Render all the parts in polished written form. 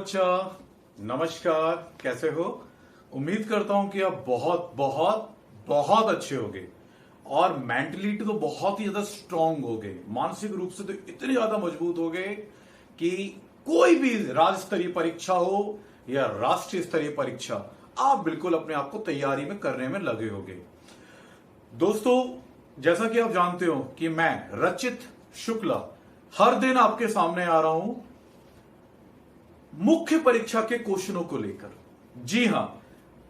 बच्चा, नमस्कार। कैसे हो? उम्मीद करता हूं कि आप बहुत बहुत बहुत अच्छे होगे और मेंटलिटी तो बहुत ही ज्यादा स्ट्रांग हो गए, मानसिक रूप से तो इतने ज्यादा मजबूत हो गए कि कोई भी राज्य स्तरीय परीक्षा हो या राष्ट्रीय स्तरीय परीक्षा, आप बिल्कुल अपने आप को तैयारी में करने में लगे होगे। दोस्तों, जैसा कि आप जानते हो कि मैं रचित शुक्ला हर दिन आपके सामने आ रहा हूं मुख्य परीक्षा के क्वेश्चनों को लेकर। जी हां,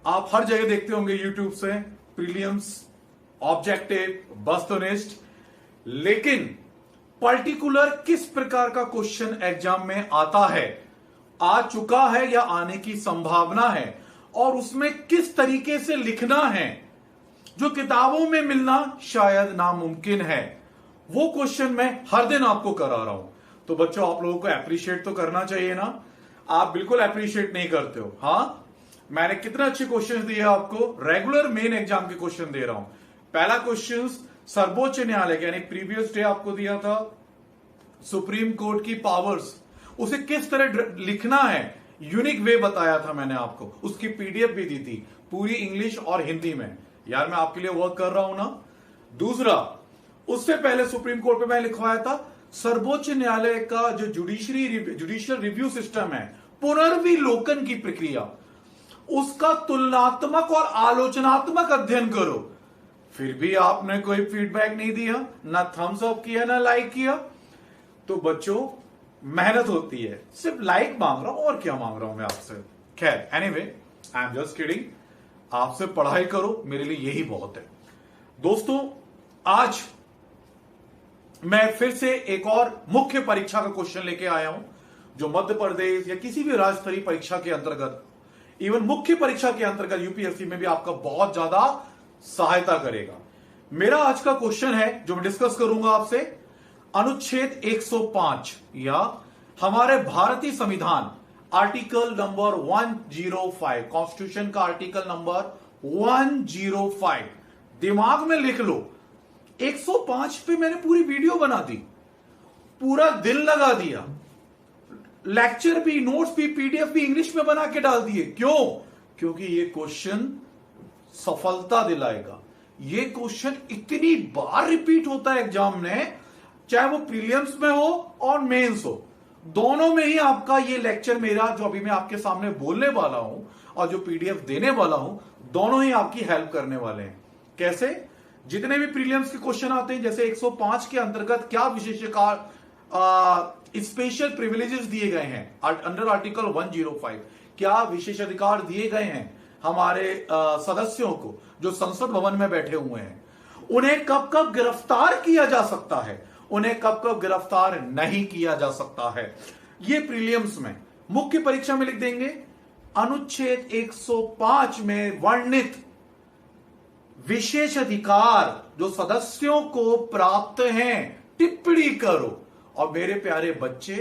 आप हर जगह देखते होंगे यूट्यूब से प्रीलिम्स, ऑब्जेक्टिव, वस्तुनिष्ठ, लेकिन पर्टिकुलर किस प्रकार का क्वेश्चन एग्जाम में आता है, आ चुका है या आने की संभावना है और उसमें किस तरीके से लिखना है, जो किताबों में मिलना शायद नामुमकिन है, वो क्वेश्चन मैं हर दिन आपको करा रहा हूं। तो बच्चों, आप लोगों को अप्रिशिएट तो करना चाहिए ना। आप बिल्कुल अप्रिशिएट नहीं करते हो। हाँ, मैंने कितने अच्छे क्वेश्चन दिए आपको, रेगुलर मेन एग्जाम के क्वेश्चन दे रहा हूं। पहला क्वेश्चन सर्वोच्च न्यायालय यानी प्रीवियस डे आपको दिया था सुप्रीम कोर्ट की पावर्स, उसे किस तरह लिखना है, यूनिक वे बताया था मैंने आपको, उसकी पीडीएफ भी दी थी पूरी इंग्लिश और हिंदी में। यार, मैं आपके लिए वर्क कर रहा हूं ना। दूसरा, उससे पहले सुप्रीम कोर्ट पे मैं लिखवाया था सर्वोच्च न्यायालय का जो जुडिशियल रिव्यू सिस्टम है, पुनर्विलोकन की प्रक्रिया, उसका तुलनात्मक और आलोचनात्मक अध्ययन करो। फिर भी आपने कोई फीडबैक नहीं दिया, ना थम्स अप किया, ना लाइक किया। तो बच्चों, मेहनत होती है, सिर्फ लाइक मांग रहा हूं और क्या मांग रहा हूं मैं आपसे। खैर, anyway, I am just kidding. आपसे पढ़ाई करो, मेरे लिए यही बहुत है। दोस्तों, आज मैं फिर से एक और मुख्य परीक्षा का क्वेश्चन लेके आया हूं, जो मध्य प्रदेश या किसी भी राज्य स्तरीय परीक्षा के अंतर्गत, इवन मुख्य परीक्षा के अंतर्गत यूपीएससी में भी आपका बहुत ज्यादा सहायता करेगा। मेरा आज का क्वेश्चन है जो मैं डिस्कस करूंगा आपसे, अनुच्छेद 105 या हमारे भारतीय संविधान आर्टिकल नंबर 105, कॉन्स्टिट्यूशन का आर्टिकल नंबर 105 दिमाग में लिख लो। 105 पे मैंने पूरी वीडियो बना दी, पूरा दिन लगा दिया, लेक्चर भी, नोट्स भी, पीडीएफ भी इंग्लिश में बना के डाल दिए। क्यों? क्योंकि ये क्वेश्चन सफलता दिलाएगा। ये क्वेश्चन इतनी बार रिपीट होता है एग्जाम में, चाहे वो प्रीलिम्स में हो और मेंस हो, दोनों में ही आपका ये लेक्चर, मेरा जो अभी मैं आपके सामने बोलने वाला हूं और जो पीडीएफ देने वाला हूं, दोनों ही आपकी हेल्प करने वाले हैं। कैसे? जितने भी प्रीलिम्स के क्वेश्चन आते हैं, जैसे 105 के अंतर्गत क्या विशेषाधिकार, स्पेशल प्रिविलेजेस दिए गए हैं अंडर आर्टिकल 105, क्या विशेषाधिकार दिए गए हैं हमारे सदस्यों को जो संसद भवन में बैठे हुए हैं, उन्हें कब कब गिरफ्तार किया जा सकता है, उन्हें कब कब गिरफ्तार नहीं किया जा सकता है, ये प्रीलिम्स में। मुख्य परीक्षा में लिख देंगे अनुच्छेद 105 में वर्णित विशेष अधिकार जो सदस्यों को प्राप्त हैं, टिप्पणी करो। और मेरे प्यारे बच्चे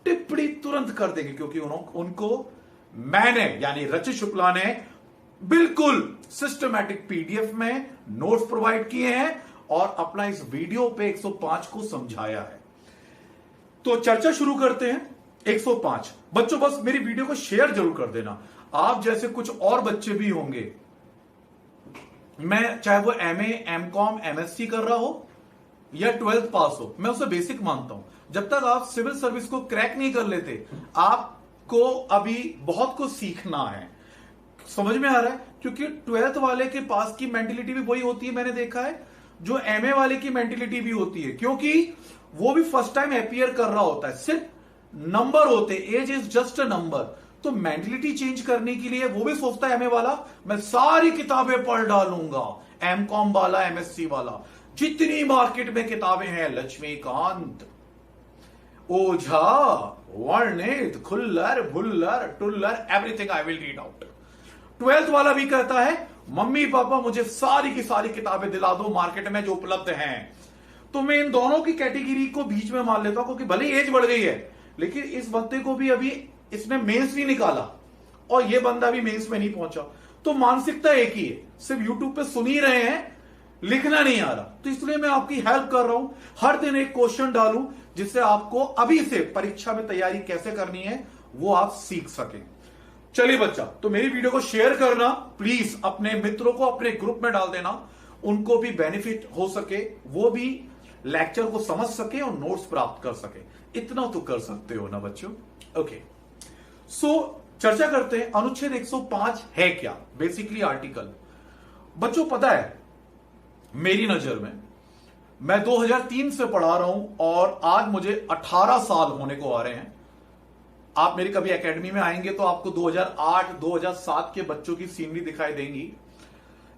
टिप्पणी तुरंत कर देंगे, क्योंकि उनको मैंने यानी रचित शुक्ला ने बिल्कुल सिस्टमैटिक पीडीएफ में नोट्स प्रोवाइड किए हैं और अपना इस वीडियो पे 105 को समझाया है। तो चर्चा शुरू करते हैं। 105 बच्चों, बस मेरी वीडियो को शेयर जरूर कर देना। आप जैसे कुछ और बच्चे भी होंगे, मैं चाहे वो एमए, एमकॉम, एमएससी कर रहा हो या 12th पास हो, मैं उसे बेसिक मानता हूं। जब तक आप सिविल सर्विस को क्रैक नहीं कर लेते, आपको अभी बहुत कुछ सीखना है। समझ में आ रहा है? क्योंकि 12th वाले के पास की मेंटेलिटी भी वही होती है, मैंने देखा है, जो एमए वाले की मेंटेलिटी भी होती है, क्योंकि वो भी फर्स्ट टाइम अपीयर कर रहा होता है, सिर्फ नंबर होते, age is just a number. तो मेंटलिटी चेंज करने के लिए वो भी सोचता है एमए वाला, मैं सारी किताबें पढ़ डालूंगा, एमकॉम वाला, एमएससी वाला, जितनी मार्केट में किताबें हैं, लक्ष्मीकांत, ओझा, वर्णित, Khullar, Bhullar, Tullar, everything I will read out. 12th वाला भी कहता है, मम्मी पापा मुझे सारी की सारी किताबें दिला दो मार्केट में जो उपलब्ध हैं। तो मैं इन दोनों की कैटेगरी को बीच में मान लेता हूं, क्योंकि भले एज बढ़ गई है, लेकिन इस बंदे को भी अभी इसने मेंस नहीं निकाला और ये बंदा भी मेंस में नहीं पहुंचा। तो मानसिकता एक ही है, सिर्फ यूट्यूब पे सुन ही रहे हैं, लिखना नहीं आ रहा। तो इसलिए मैं आपकी हेल्प कर रहा हूं, हर दिन एक क्वेश्चन डालूं जिससे आपको अभी से परीक्षा में तैयारी कैसे करनी है वो आप सीख सकें। चलिए बच्चा, तो मेरी वीडियो को शेयर करना प्लीज, अपने मित्रों को अपने ग्रुप में डाल देना, उनको भी बेनिफिट हो सके, वो भी लेक्चर को समझ सके और नोट्स प्राप्त कर सके। इतना तो कर सकते हो ना बच्चों। ओके, सो चर्चा करते हैं अनुच्छेद 105 है क्या। बेसिकली आर्टिकल, बच्चों पता है मेरी नजर में, मैं 2003 से पढ़ा रहा हूं और आज मुझे 18 साल होने को आ रहे हैं। आप मेरी कभी एकेडमी में आएंगे तो आपको 2008 2007 के बच्चों की सीनरी दिखाई देंगी।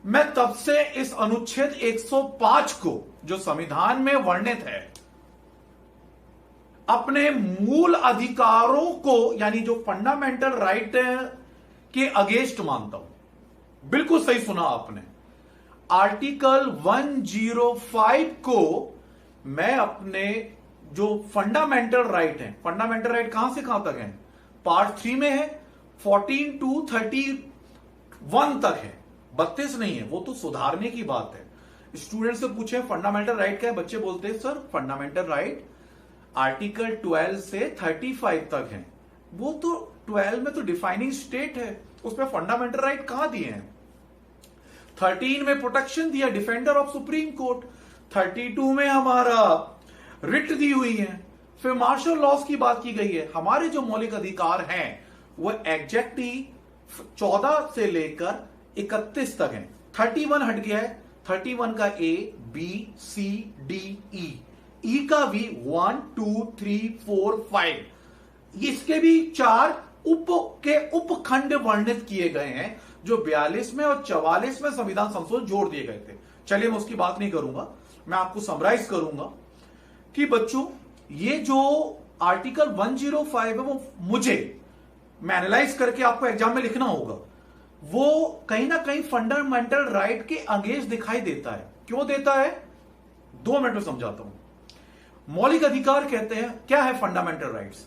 मैं तब से इस अनुच्छेद 105 को, जो संविधान में वर्णित है, अपने मूल अधिकारों को, यानी जो फंडामेंटल राइट के अगेंस्ट मानता हूं। बिल्कुल सही सुना आपने, आर्टिकल 105 को मैं अपने जो फंडामेंटल राइट है, फंडामेंटल राइट कहां से कहां तक है, पार्ट 3 में है, 14 to 31 तक है, 32 नहीं है, वो तो सुधारने की बात है। स्टूडेंट से पूछे फंडामेंटल राइट क्या है, बच्चे बोलते हैं सर फंडामेंटल राइट आर्टिकल 12 से 35 तक है। वो तो 12 में तो डिफाइनिंग स्टेट है, उसमें फंडामेंटल राइट कहां दिए हैं। 13 में प्रोटेक्शन दिया, डिफेंडर ऑफ सुप्रीम कोर्ट। 32 में हमारा रिट दी हुई है। फिर मार्शल लॉस की बात की गई है। हमारे जो मौलिक अधिकार हैं वो एग्जैक्टली 14 से लेकर 31 तक है। 31 हट गया है, 31 का A B C D E का भी 1 2 3 4 5, इसके भी 4 उपखंड वर्णित किए गए हैं, जो 42 में और 44 में संविधान संशोधन जोड़ दिए गए थे। चलिए मैं उसकी बात नहीं करूंगा, मैं आपको समराइज करूंगा कि बच्चों ये जो आर्टिकल 105 है वो मैं एनालाइज करके आपको एग्जाम में लिखना होगा, वो कहीं ना कहीं फंडामेंटल राइट के अगेंस्ट दिखाई देता है। क्यों देता है, 2 मिनट में समझाता हूं। मौलिक अधिकार कहते हैं, क्या है फंडामेंटल राइट्स,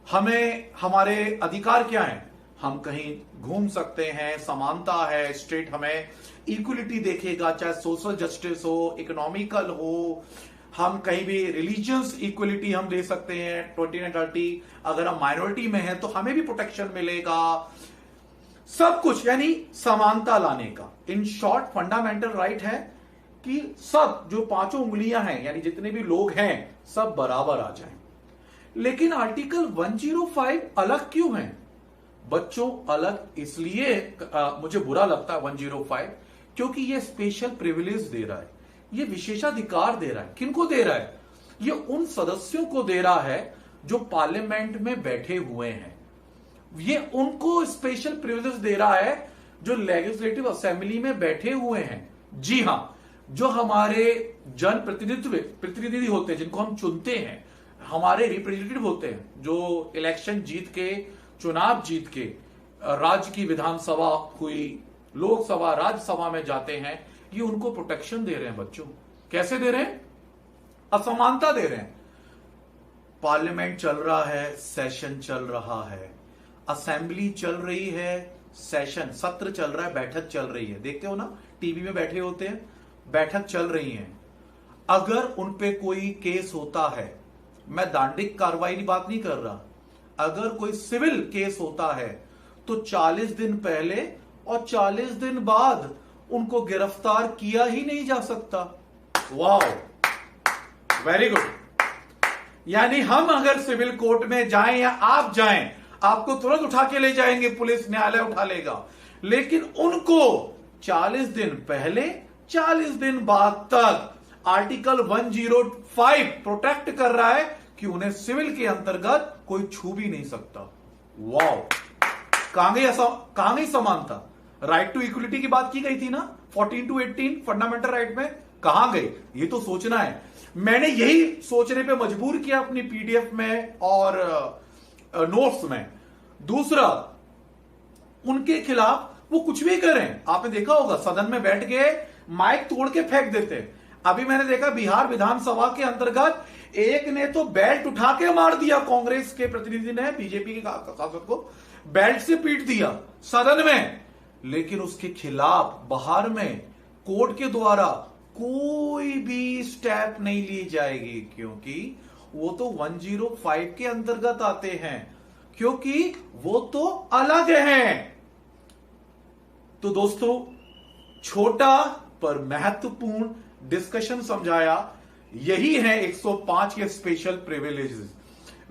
हमें हमारे अधिकार क्या है, हम कहीं घूम सकते हैं, समानता है, स्टेट हमें इक्वलिटी देखेगा, चाहे सोशल जस्टिस हो, इकोनॉमिकल हो, हम कहीं भी रिलीजियस इक्वलिटी हम दे सकते हैं 20 अगर हम माइनॉरिटी में हैं तो हमें भी प्रोटेक्शन मिलेगा, सब कुछ, यानी समानता लाने का। इन शॉर्ट फंडामेंटल राइट है कि सब जो 5 उंगलियां हैं, यानी जितने भी लोग हैं सब बराबर आ जाएं। लेकिन आर्टिकल 105 अलग क्यों है बच्चों? अलग इसलिए मुझे बुरा लगता है 105, क्योंकि ये स्पेशल प्रिविलेज दे रहा है, ये विशेषाधिकार दे रहा है। किनको दे रहा है? ये उन सदस्यों को दे रहा है जो पार्लियामेंट में बैठे हुए हैं। ये उनको स्पेशल प्रिविलेज दे रहा है जो लेजिस्लेटिव असेंबली में बैठे हुए हैं। जी हां, जो हमारे जन प्रतिनिधि होते हैं, जिनको हम चुनते हैं, हमारे रिप्रेजेंटेटिव होते हैं, जो इलेक्शन जीत के, चुनाव जीत के राज्य की विधानसभा हुई, लोकसभा, राज्यसभा में जाते हैं, ये उनको प्रोटेक्शन दे रहे हैं बच्चों। कैसे दे रहे हैं? असमानता दे रहे हैं। पार्लियामेंट चल रहा है, सेशन चल रहा है, असेंबली चल रही है, सेशन सत्र चल रहा है, बैठक चल रही है, देखते हो ना, टीवी में बैठे होते हैं, बैठक चल रही है। अगर उन पे कोई केस होता है, मैं दांडिक कार्रवाई की बात नहीं कर रहा, अगर कोई सिविल केस होता है तो 40 दिन पहले और 40 दिन बाद उनको गिरफ्तार किया ही नहीं जा सकता। Wow, very good. यानी हम अगर सिविल कोर्ट में जाएं या आप जाएं, आपको तुरंत उठा के ले जाएंगे, पुलिस न्यायालय उठा लेगा, लेकिन उनको 40 दिन पहले 40 दिन बाद तक आर्टिकल 105 प्रोटेक्ट कर रहा है कि उन्हें सिविल के अंतर्गत कोई छू भी नहीं सकता। वाओ, कहां गई समानता? राइट टू इक्वलिटी की बात की गई थी ना 14 to 18 फंडामेंटल राइट में, कहां गई? ये तो सोचना है। मैंने यही सोचने पे मजबूर किया अपनी पीडीएफ में और नोट्स में। दूसरा, उनके खिलाफ वो कुछ भी करें, आपने देखा होगा सदन में बैठ के माइक तोड़ के फेंक देते। अभी मैंने देखा बिहार विधानसभा के अंतर्गत एक ने तो बेल्ट उठा के मार दिया, कांग्रेस के प्रतिनिधि ने बीजेपी के सांसद को बेल्ट से पीट दिया सदन में, लेकिन उसके खिलाफ बाहर में कोर्ट के द्वारा कोई भी स्टेप नहीं ली जाएगी, क्योंकि वो तो 105 के अंतर्गत आते हैं। क्योंकि वो तो अलग हैं। तो दोस्तों, छोटा पर महत्वपूर्ण डिस्कशन समझाया। यही है 105 के स्पेशल प्रिविलेजेस,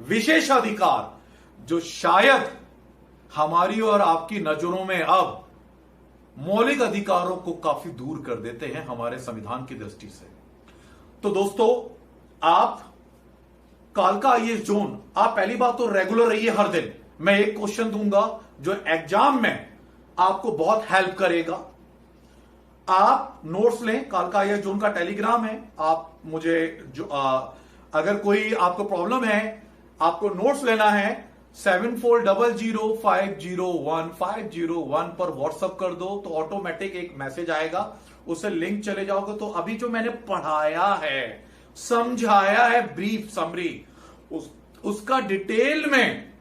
विशेषाधिकार, जो शायद हमारी और आपकी नजरों में अब मौलिक अधिकारों को काफी दूर कर देते हैं हमारे संविधान की दृष्टि से। तो दोस्तों, आप कालका आईएएस जोन, आप पहली बात तो रेगुलर रहिए। हर दिन मैं एक क्वेश्चन दूंगा जो एग्जाम में आपको बहुत हेल्प करेगा। आप नोट्स लें, कालका आईएएस जोन का टेलीग्राम है। आप मुझे जो अगर कोई आपको प्रॉब्लम है, आपको नोट्स लेना है, 7400501501 पर व्हाट्सएप कर दो तो ऑटोमेटिक एक मैसेज आएगा, उसे लिंक चले जाओगे तो अभी जो मैंने पढ़ाया है, समझाया है, ब्रीफ समरी, उसका डिटेल में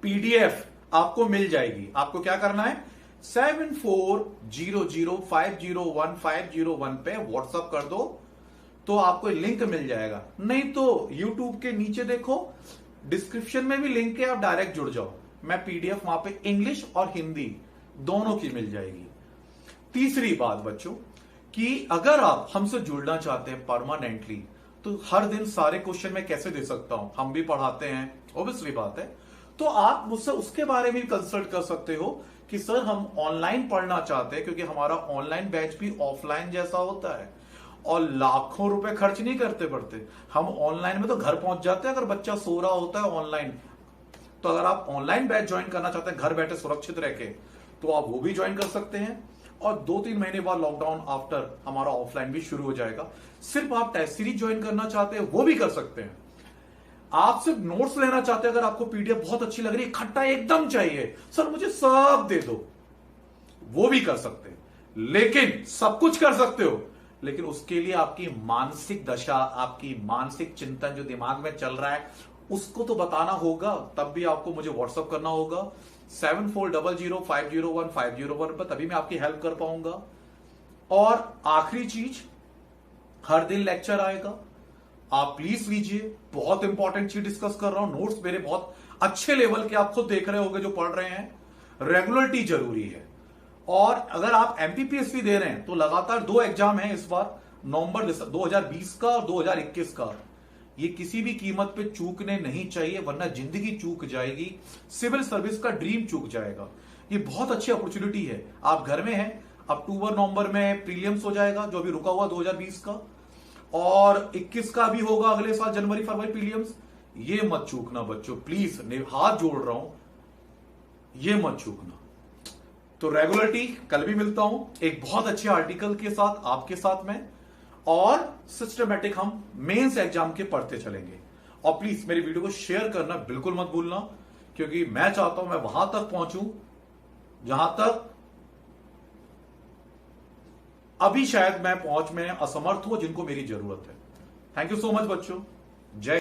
पीडीएफ आपको मिल जाएगी। आपको क्या करना है, 7400501501 पे व्हाट्सएप कर दो तो आपको लिंक मिल जाएगा। नहीं तो यूट्यूब के नीचे देखो, डिस्क्रिप्शन में भी लिंक है, आप डायरेक्ट जुड़ जाओ। मैं पीडीएफ वहां पे इंग्लिश और हिंदी दोनों की मिल जाएगी। तीसरी बात बच्चों, कि अगर आप हमसे जुड़ना चाहते हैं परमानेंटली, तो हर दिन सारे क्वेश्चन मैं कैसे दे सकता हूं, हम भी पढ़ाते हैं, ऑब्वियसली बात है। तो आप मुझसे उसके बारे में कंसल्ट कर सकते हो कि सर हम ऑनलाइन पढ़ना चाहते हैं, क्योंकि हमारा ऑनलाइन बैच भी ऑफलाइन जैसा होता है और लाखों रुपए खर्च नहीं करते पड़ते। हम ऑनलाइन में तो घर पहुंच जाते हैं अगर बच्चा सो रहा होता है ऑनलाइन। तो अगर आप ऑनलाइन बैच ज्वाइन करना चाहते हैं घर बैठे सुरक्षित रह के, तो आप वो भी ज्वाइन कर सकते हैं। और 2-3 महीने बाद लॉकडाउन आफ्टर हमारा ऑफलाइन भी शुरू हो जाएगा। सिर्फ आप टेस्ट सीरीज ज्वाइन करना चाहते हैं वो भी कर सकते हैं। आप सिर्फ नोट्स लेना चाहते हैं, अगर आपको पीडीएफ बहुत अच्छी लग रही है, खट्टा एकदम चाहिए, सर मुझे सब दे दो, वो भी कर सकते हैं। लेकिन सब कुछ कर सकते हो, लेकिन उसके लिए आपकी मानसिक दशा, आपकी मानसिक चिंतन जो दिमाग में चल रहा है, उसको तो बताना होगा। तब भी आपको मुझे व्हाट्सएप करना होगा 7400501501 पर, तभी मैं आपकी हेल्प कर पाऊंगा। और आखिरी चीज, हर दिन लेक्चर आएगा, आप प्लीज लीजिए। बहुत इंपॉर्टेंट चीज डिस्कस कर रहा हूं, नोट्स मेरे बहुत अच्छे लेवल के आप खुद देख रहे होंगे जो पढ़ रहे हैं। रेगुलरिटी जरूरी है। और अगर आप एमपीपीएससी दे रहे हैं तो लगातार 2 एग्जाम है इस बार, नवंबर 2020 का और 2021 का। ये किसी भी कीमत पे चूकने नहीं चाहिए, वरना जिंदगी चूक जाएगी, सिविल सर्विस का ड्रीम चूक जाएगा। ये बहुत अच्छी अपॉर्चुनिटी है। आप घर में हैं, अक्टूबर नवंबर में प्रीलिम्स हो जाएगा जो अभी रुका हुआ 2020 का, और 21 का भी होगा अगले साल जनवरी फरवरी प्रीलिम्स। ये मत चूकना बच्चों, प्लीज, हाथ जोड़ रहा हूं, ये मत चूकना। तो रेगुलरिटी, कल भी मिलता हूं एक बहुत अच्छे आर्टिकल के साथ आपके साथ में, और सिस्टमेटिक हम मेंस एग्जाम के पढ़ते चलेंगे। और प्लीज मेरी वीडियो को शेयर करना बिल्कुल मत भूलना, क्योंकि मैं चाहता हूं मैं वहां तक पहुंचूं जहां तक अभी शायद मैं पहुंच में असमर्थ हूं, जिनको मेरी जरूरत है। थैंक यू सो मच बच्चों। जय